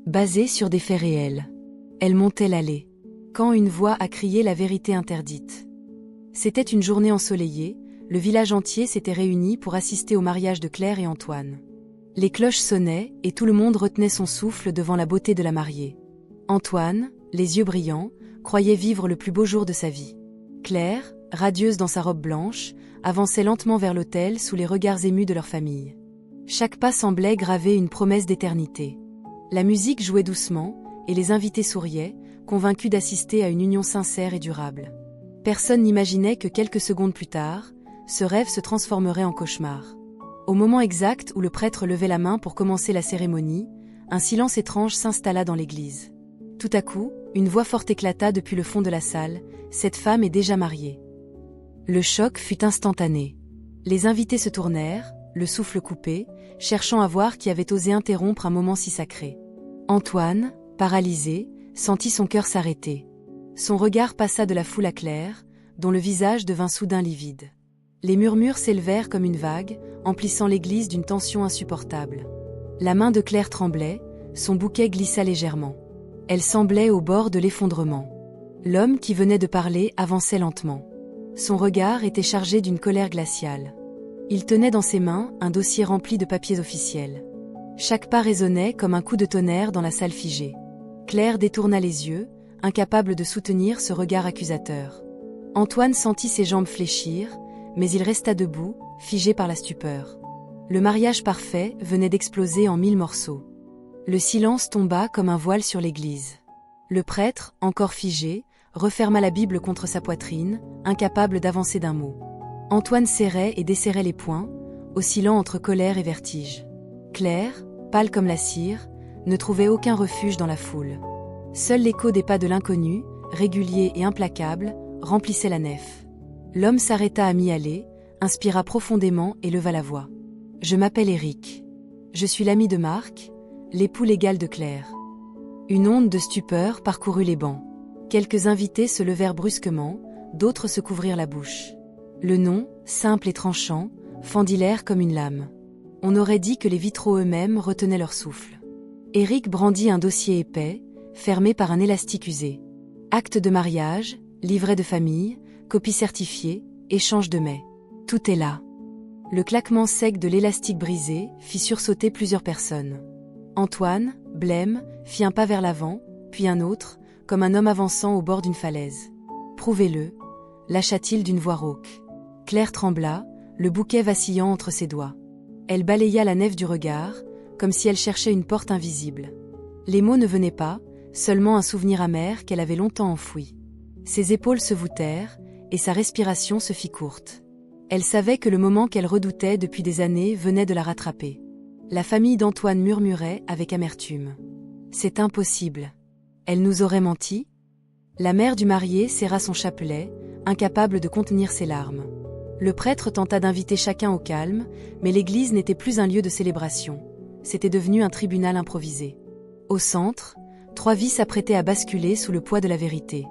basée sur des faits réels. Elle montait l'allée, quand une voix a crié la vérité interdite. C'était une journée ensoleillée, le village entier s'était réuni pour assister au mariage de Claire et Antoine. Les cloches sonnaient et tout le monde retenait son souffle devant la beauté de la mariée. Antoine, les yeux brillants, croyait vivre le plus beau jour de sa vie. Claire, radieuse dans sa robe blanche, avançait lentement vers l'autel sous les regards émus de leur famille. Chaque pas semblait graver une promesse d'éternité. La musique jouait doucement, et les invités souriaient, convaincus d'assister à une union sincère et durable. Personne n'imaginait que quelques secondes plus tard, ce rêve se transformerait en cauchemar. Au moment exact où le prêtre levait la main pour commencer la cérémonie, un silence étrange s'installa dans l'église. Tout à coup, une voix forte éclata depuis le fond de la salle, « Cette femme est déjà mariée ». Le choc fut instantané. Les invités se tournèrent, le souffle coupé, cherchant à voir qui avait osé interrompre un moment si sacré. Antoine, paralysé, sentit son cœur s'arrêter. Son regard passa de la foule à Claire, dont le visage devint soudain livide. Les murmures s'élevèrent comme une vague, emplissant l'église d'une tension insupportable. La main de Claire tremblait, son bouquet glissa légèrement. Elle semblait au bord de l'effondrement. L'homme qui venait de parler avançait lentement. Son regard était chargé d'une colère glaciale. Il tenait dans ses mains un dossier rempli de papiers officiels. Chaque pas résonnait comme un coup de tonnerre dans la salle figée. Claire détourna les yeux, incapable de soutenir ce regard accusateur. Antoine sentit ses jambes fléchir, mais il resta debout, figé par la stupeur. Le mariage parfait venait d'exploser en 1000 morceaux. Le silence tomba comme un voile sur l'église. Le prêtre, encore figé, referma la Bible contre sa poitrine, incapable d'avancer d'un mot. Antoine serrait et desserrait les poings, oscillant entre colère et vertige. Claire, pâle comme la cire, ne trouvait aucun refuge dans la foule. Seul l'écho des pas de l'inconnu, régulier et implacable, remplissait la nef. L'homme s'arrêta à mi-allée, inspira profondément et leva la voix. « Je m'appelle Éric. Je suis l'ami de Marc, l'époux légal de Claire. » Une onde de stupeur parcourut les bancs. Quelques invités se levèrent brusquement, d'autres se couvrirent la bouche. Le nom, simple et tranchant, fendit l'air comme une lame. On aurait dit que les vitraux eux-mêmes retenaient leur souffle. Éric brandit un dossier épais, fermé par un élastique usé. Acte de mariage, livret de famille, copie certifiée, échange de mets. Tout est là. Le claquement sec de l'élastique brisé fit sursauter plusieurs personnes. Antoine, blême, fit un pas vers l'avant, puis un autre, comme un homme avançant au bord d'une falaise. « Prouvez-le », lâcha-t-il d'une voix rauque. Claire trembla, le bouquet vacillant entre ses doigts. Elle balaya la nef du regard, comme si elle cherchait une porte invisible. Les mots ne venaient pas, seulement un souvenir amer qu'elle avait longtemps enfoui. Ses épaules se voûtèrent, et sa respiration se fit courte. Elle savait que le moment qu'elle redoutait depuis des années venait de la rattraper. La famille d'Antoine murmurait avec amertume. « C'est impossible. Elle nous aurait menti ?» La mère du marié serra son chapelet, incapable de contenir ses larmes. Le prêtre tenta d'inviter chacun au calme, mais l'église n'était plus un lieu de célébration. C'était devenu un tribunal improvisé. Au centre, 3 vies s'apprêtaient à basculer sous le poids de la vérité.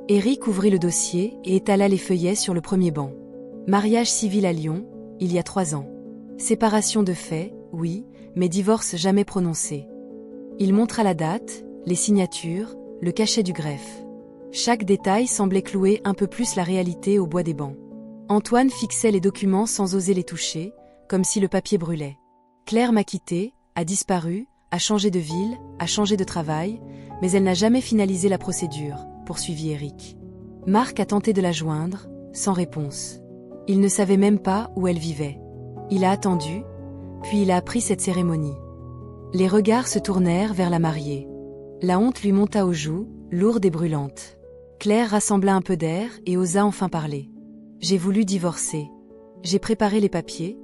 Éric ouvrit le dossier et étala les feuillets sur le premier banc. Mariage civil à Lyon, il y a 3 ans. Séparation de fait, oui, mais divorce jamais prononcé. Il montra la date, les signatures, le cachet du greffe. Chaque détail semblait clouer un peu plus la réalité au bois des bancs. Antoine fixait les documents sans oser les toucher, comme si le papier brûlait. Claire m'a quitté, a disparu, a changé de ville, a changé de travail, mais elle n'a jamais finalisé la procédure, poursuivit Éric. Marc a tenté de la joindre, sans réponse. Il ne savait même pas où elle vivait. Il a attendu, puis il a appris cette cérémonie. Les regards se tournèrent vers la mariée. La honte lui monta aux joues, lourde et brûlante. Claire rassembla un peu d'air et osa enfin parler. « J'ai voulu divorcer. J'ai préparé les papiers,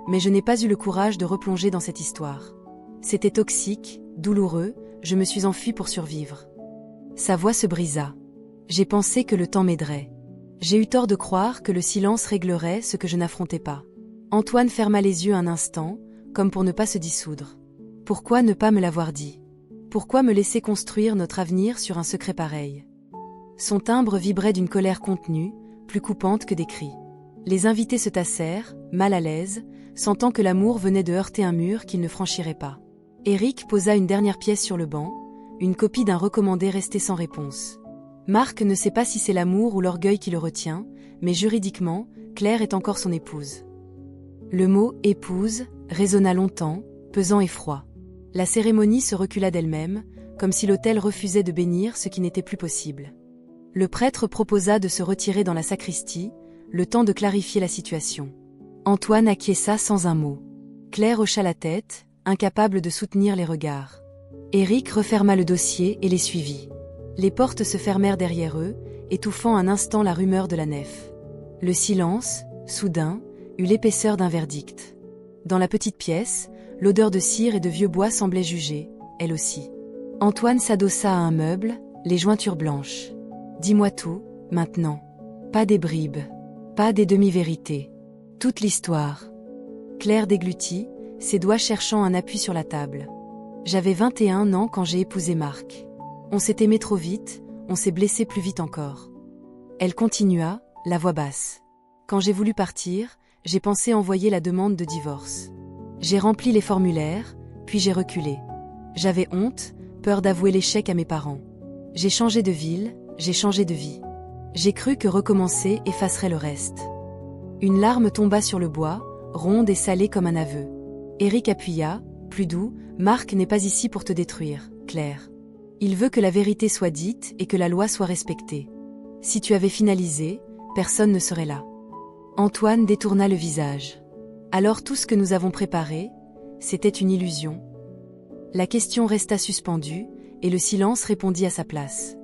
mais je n'ai pas eu le courage de replonger dans cette histoire. C'était toxique, douloureux, je me suis enfuie pour survivre. » Sa voix se brisa. J'ai pensé que le temps m'aiderait. J'ai eu tort de croire que le silence réglerait ce que je n'affrontais pas. Antoine ferma les yeux un instant, comme pour ne pas se dissoudre. Pourquoi ne pas me l'avoir dit? Pourquoi me laisser construire notre avenir sur un secret pareil? Son timbre vibrait d'une colère contenue, plus coupante que des cris. Les invités se tassèrent, mal à l'aise, sentant que l'amour venait de heurter un mur qu'ils ne franchiraient pas. Eric posa une dernière pièce sur le banc, une copie d'un recommandé resté sans réponse. Marc ne sait pas si c'est l'amour ou l'orgueil qui le retient, mais juridiquement, Claire est encore son épouse. Le mot « épouse » résonna longtemps, pesant et froid. La cérémonie se recula d'elle-même, comme si l'autel refusait de bénir ce qui n'était plus possible. Le prêtre proposa de se retirer dans la sacristie, le temps de clarifier la situation. Antoine acquiesça sans un mot. Claire hocha la tête, incapable de soutenir les regards. Éric referma le dossier et les suivit. Les portes se fermèrent derrière eux, étouffant un instant la rumeur de la nef. Le silence, soudain, eut l'épaisseur d'un verdict. Dans la petite pièce, l'odeur de cire et de vieux bois semblait juger, elle aussi. Antoine s'adossa à un meuble, les jointures blanches. « Dis-moi tout, maintenant. Pas des bribes. Pas des demi-vérités. Toute l'histoire. » Claire déglutit, ses doigts cherchant un appui sur la table. « J'avais 21 ans quand j'ai épousé Marc. On s'est aimé trop vite, on s'est blessé plus vite encore. » Elle continua, la voix basse. « Quand j'ai voulu partir, j'ai pensé envoyer la demande de divorce. J'ai rempli les formulaires, puis j'ai reculé. J'avais honte, peur d'avouer l'échec à mes parents. J'ai changé de ville, j'ai changé de vie. J'ai cru que recommencer effacerait le reste. » Une larme tomba sur le bois, ronde et salée comme un aveu. Éric appuya, plus doux, « Marc n'est pas ici pour te détruire, Claire. Il veut que la vérité soit dite et que la loi soit respectée. Si tu avais finalisé, personne ne serait là. » Antoine détourna le visage. « Alors tout ce que nous avons préparé, c'était une illusion. » La question resta suspendue, et le silence répondit à sa place.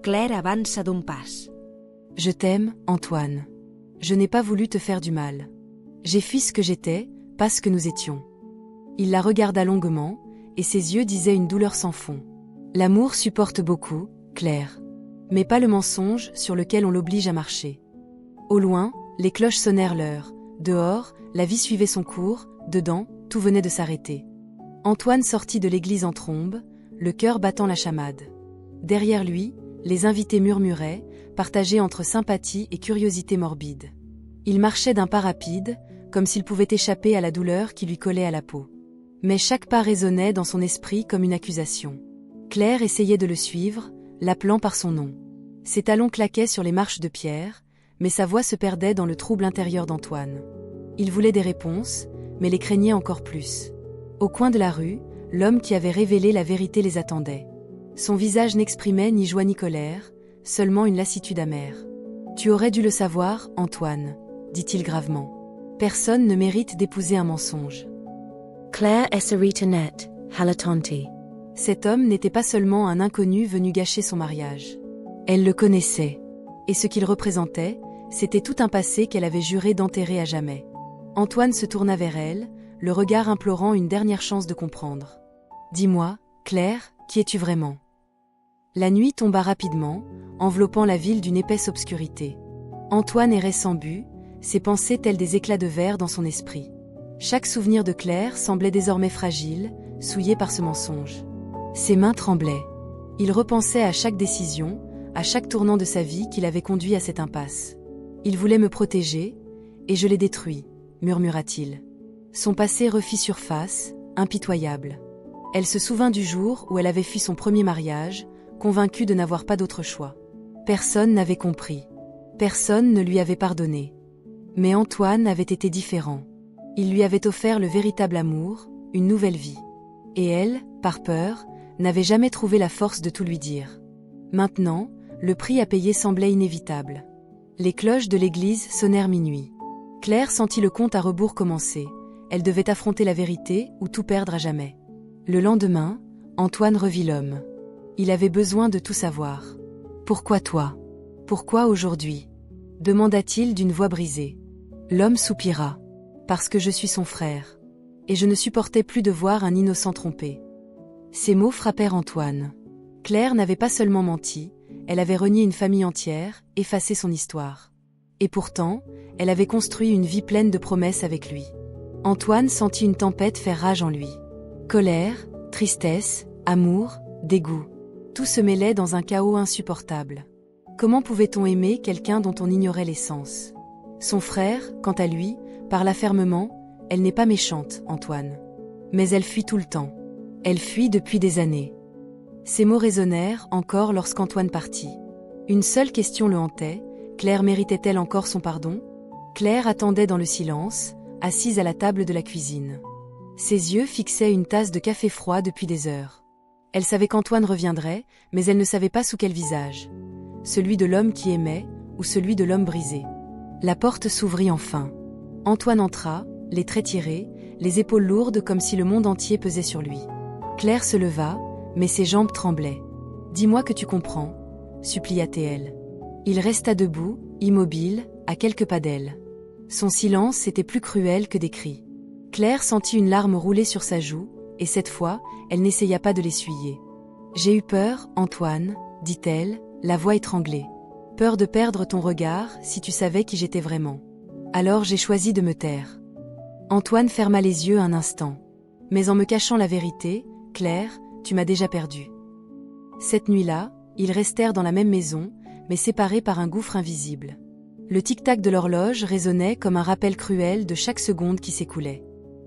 Claire avança d'un pas. « Je t'aime, Antoine. Je n'ai pas voulu te faire du mal. J'ai fui ce que j'étais, pas ce que nous étions. » Il la regarda longuement, et ses yeux disaient une douleur sans fond. « L'amour supporte beaucoup, Claire. Mais pas le mensonge sur lequel on l'oblige à marcher. » Au loin, les cloches sonnèrent l'heure. Dehors, la vie suivait son cours, dedans, tout venait de s'arrêter. Antoine sortit de l'église en trombe, le cœur battant la chamade. Derrière lui, les invités murmuraient, partagés entre sympathie et curiosité morbide. Il marchait d'un pas rapide, comme s'il pouvait échapper à la douleur qui lui collait à la peau. Mais chaque pas résonnait dans son esprit comme une accusation. Claire essayait de le suivre, l'appelant par son nom. Ses talons claquaient sur les marches de pierre, mais sa voix se perdait dans le trouble intérieur d'Antoine. Il voulait des réponses, mais les craignait encore plus. Au coin de la rue, l'homme qui avait révélé la vérité les attendait. Son visage n'exprimait ni joie ni colère, seulement une lassitude amère. « Tu aurais dû le savoir, Antoine, » dit-il gravement. « Personne ne mérite d'épouser un mensonge. » Claire esserita net, halatanti. Cet homme n'était pas seulement un inconnu venu gâcher son mariage. Elle le connaissait. Et ce qu'il représentait, c'était tout un passé qu'elle avait juré d'enterrer à jamais. Antoine se tourna vers elle, le regard implorant une dernière chance de comprendre. « Dis-moi, Claire, qui es-tu vraiment ?» La nuit tomba rapidement, enveloppant la ville d'une épaisse obscurité. Antoine errait sans but, ses pensées telles des éclats de verre dans son esprit. Chaque souvenir de Claire semblait désormais fragile, souillé par ce mensonge. Ses mains tremblaient. Il repensait à chaque décision, à chaque tournant de sa vie qui l'avait conduit à cette impasse. « Il voulait me protéger, et je l'ai détruit », murmura-t-il. Son passé refit surface, impitoyable. Elle se souvint du jour où elle avait fui son premier mariage, convaincue de n'avoir pas d'autre choix. Personne n'avait compris. Personne ne lui avait pardonné. Mais Antoine avait été différent. Il lui avait offert le véritable amour, une nouvelle vie. Et elle, par peur, n'avait jamais trouvé la force de tout lui dire. Maintenant, le prix à payer semblait inévitable. Les cloches de l'église sonnèrent minuit. Claire sentit le compte à rebours commencer. Elle devait affronter la vérité ou tout perdre à jamais. Le lendemain, Antoine revit l'homme. Il avait besoin de tout savoir. « Pourquoi toi ? Pourquoi aujourd'hui ?» demanda-t-il d'une voix brisée. L'homme soupira. « Parce que je suis son frère. Et je ne supportais plus de voir un innocent trompé. » Ces mots frappèrent Antoine. Claire n'avait pas seulement menti, elle avait renié une famille entière, effacé son histoire. Et pourtant, elle avait construit une vie pleine de promesses avec lui. Antoine sentit une tempête faire rage en lui. Colère, tristesse, amour, dégoût. Tout se mêlait dans un chaos insupportable. Comment pouvait-on aimer quelqu'un dont on ignorait l'essence ? Son frère, quant à lui, parla fermement, « Elle n'est pas méchante, Antoine. Mais elle fuit tout le temps. Elle fuit depuis des années. Ces mots résonnèrent encore lorsqu'Antoine partit. Une seule question le hantait, Claire méritait-elle encore son pardon? Claire attendait dans le silence, assise à la table de la cuisine. Ses yeux fixaient une tasse de café froid depuis des heures. Elle savait qu'Antoine reviendrait, mais elle ne savait pas sous quel visage. Celui de l'homme qui aimait, ou celui de l'homme brisé. La porte s'ouvrit enfin. Antoine entra, les traits tirés, les épaules lourdes comme si le monde entier pesait sur lui. Claire se leva, mais ses jambes tremblaient. « Dis-moi que tu comprends », supplia-t-elle. Il resta debout, immobile, à quelques pas d'elle. Son silence était plus cruel que des cris. Claire sentit une larme rouler sur sa joue, et cette fois, elle n'essaya pas de l'essuyer. « J'ai eu peur, Antoine, » dit-elle, la voix étranglée. « Peur de perdre ton regard, si tu savais qui j'étais vraiment. Alors j'ai choisi de me taire. » Antoine ferma les yeux un instant. « Mais en me cachant la vérité, Claire, tu m'as déjà perdue. » Cette nuit-là, ils restèrent dans la même maison, mais séparés par un gouffre invisible. Le tic-tac de l'horloge résonnait comme un rappel cruel de chaque seconde qui s'écoulait.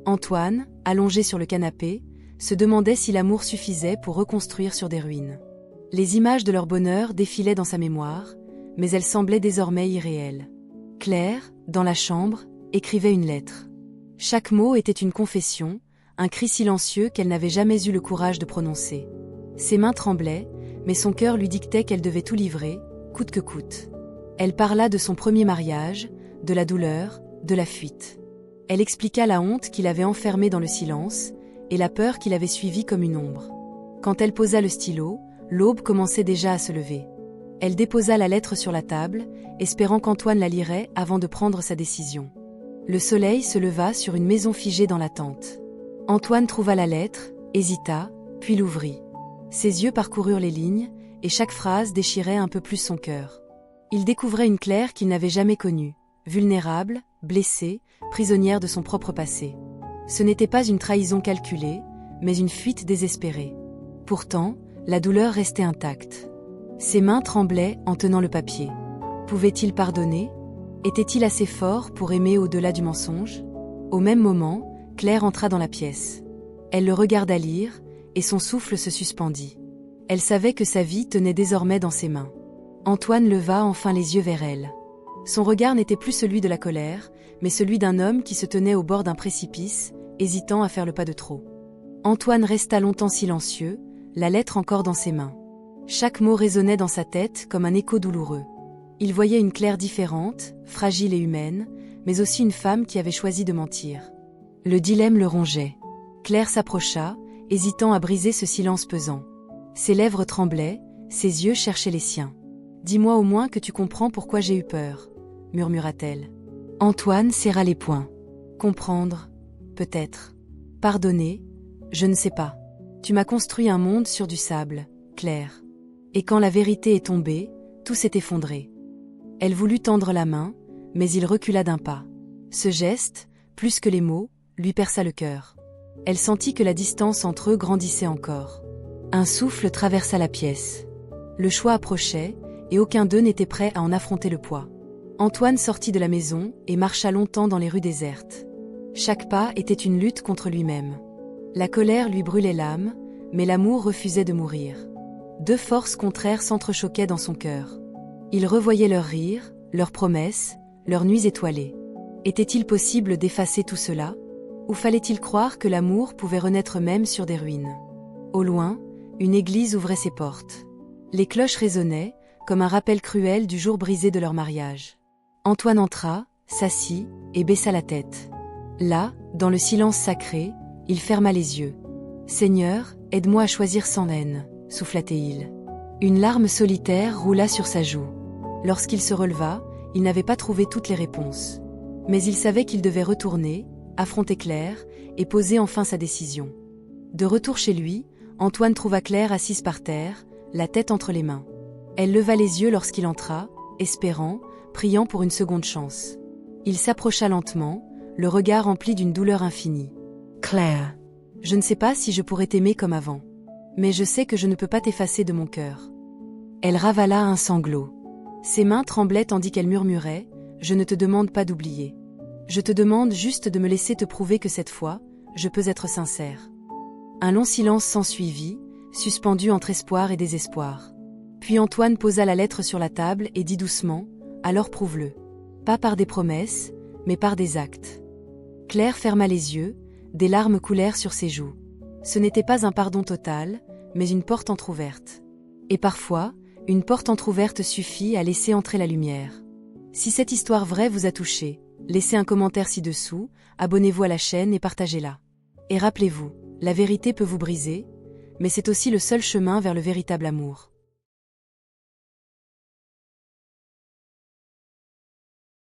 Antoine, allongé sur le canapé, se demandait si l'amour suffisait pour reconstruire sur des ruines. Les images de leur bonheur défilaient dans sa mémoire, mais elles semblaient désormais irréelles. Claire, dans la chambre, écrivait une lettre. Chaque mot était une confession, un cri silencieux qu'elle n'avait jamais eu le courage de prononcer. Ses mains tremblaient, mais son cœur lui dictait qu'elle devait tout livrer, coûte que coûte. Elle parla de son premier mariage, de la douleur, de la fuite. Elle expliqua la honte qui l'avait enfermée dans le silence, et la peur qui l'avait suivie comme une ombre. Quand elle posa le stylo, l'aube commençait déjà à se lever. Elle déposa la lettre sur la table, espérant qu'Antoine la lirait avant de prendre sa décision. Le soleil se leva sur une maison figée dans l'attente. Antoine trouva la lettre, hésita, puis l'ouvrit. Ses yeux parcoururent les lignes, et chaque phrase déchirait un peu plus son cœur. Il découvrait une Claire qu'il n'avait jamais connue, vulnérable, blessée, prisonnière de son propre passé. Ce n'était pas une trahison calculée, mais une fuite désespérée. Pourtant, la douleur restait intacte. Ses mains tremblaient en tenant le papier. Pouvait-il pardonner? Était-il assez fort pour aimer au-delà du mensonge? Au même moment, Claire entra dans la pièce. Elle le regarda lire, et son souffle se suspendit. Elle savait que sa vie tenait désormais dans ses mains. Antoine leva enfin les yeux vers elle. Son regard n'était plus celui de la colère, mais celui d'un homme qui se tenait au bord d'un précipice, hésitant à faire le pas de trop. Antoine resta longtemps silencieux, la lettre encore dans ses mains. Chaque mot résonnait dans sa tête comme un écho douloureux. Il voyait une Claire différente, fragile et humaine, mais aussi une femme qui avait choisi de mentir. Le dilemme le rongeait. Claire s'approcha, hésitant à briser ce silence pesant. Ses lèvres tremblaient, ses yeux cherchaient les siens. « Dis-moi au moins que tu comprends pourquoi j'ai eu peur », murmura-t-elle. Antoine serra les poings. « Comprendre, peut-être. Pardonner, je ne sais pas. Tu m'as construit un monde sur du sable, Claire. Et quand la vérité est tombée, tout s'est effondré. » Elle voulut tendre la main, mais il recula d'un pas. Ce geste, plus que les mots, lui perça le cœur. Elle sentit que la distance entre eux grandissait encore. Un souffle traversa la pièce. Le choix approchait, et aucun d'eux n'était prêt à en affronter le poids. Antoine sortit de la maison et marcha longtemps dans les rues désertes. Chaque pas était une lutte contre lui-même. La colère lui brûlait l'âme, mais l'amour refusait de mourir. Deux forces contraires s'entrechoquaient dans son cœur. Il revoyait leurs rires, leurs promesses, leurs nuits étoilées. Était-il possible d'effacer tout cela? Ou fallait-il croire que l'amour pouvait renaître même sur des ruines? Au loin, une église ouvrait ses portes. Les cloches résonnaient, comme un rappel cruel du jour brisé de leur mariage. Antoine entra, s'assit, et baissa la tête. Là, dans le silence sacré, il ferma les yeux. « Seigneur, aide-moi à choisir sans haine », souffla-t-il. Une larme solitaire roula sur sa joue. Lorsqu'il se releva, il n'avait pas trouvé toutes les réponses. Mais il savait qu'il devait retourner, affronter Claire, et poser enfin sa décision. De retour chez lui, Antoine trouva Claire assise par terre, la tête entre les mains. Elle leva les yeux lorsqu'il entra, espérant, priant pour une seconde chance. Il s'approcha lentement, le regard empli d'une douleur infinie. « Claire, je ne sais pas si je pourrais t'aimer comme avant. Mais je sais que je ne peux pas t'effacer de mon cœur. » Elle ravala un sanglot. Ses mains tremblaient tandis qu'elle murmurait « Je ne te demande pas d'oublier. Je te demande juste de me laisser te prouver que cette fois, je peux être sincère. » Un long silence s'ensuivit, suspendu entre espoir et désespoir. Puis Antoine posa la lettre sur la table et dit doucement « Alors prouve-le. Pas par des promesses, mais par des actes. » Claire ferma les yeux, des larmes coulèrent sur ses joues. Ce n'était pas un pardon total, mais une porte entr'ouverte. Et parfois, une porte entr'ouverte suffit à laisser entrer la lumière. Si cette histoire vraie vous a touché, laissez un commentaire ci-dessous, abonnez-vous à la chaîne et partagez-la. Et rappelez-vous, la vérité peut vous briser, mais c'est aussi le seul chemin vers le véritable amour.